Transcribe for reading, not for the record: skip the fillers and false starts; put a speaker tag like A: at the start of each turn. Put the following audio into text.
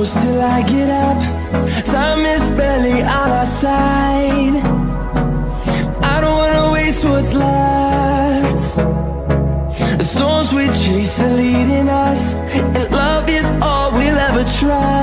A: close till I get up. Time is barely on our side. I don't wanna waste what's left. The storms we chase are leading us, and love is all we'll ever try.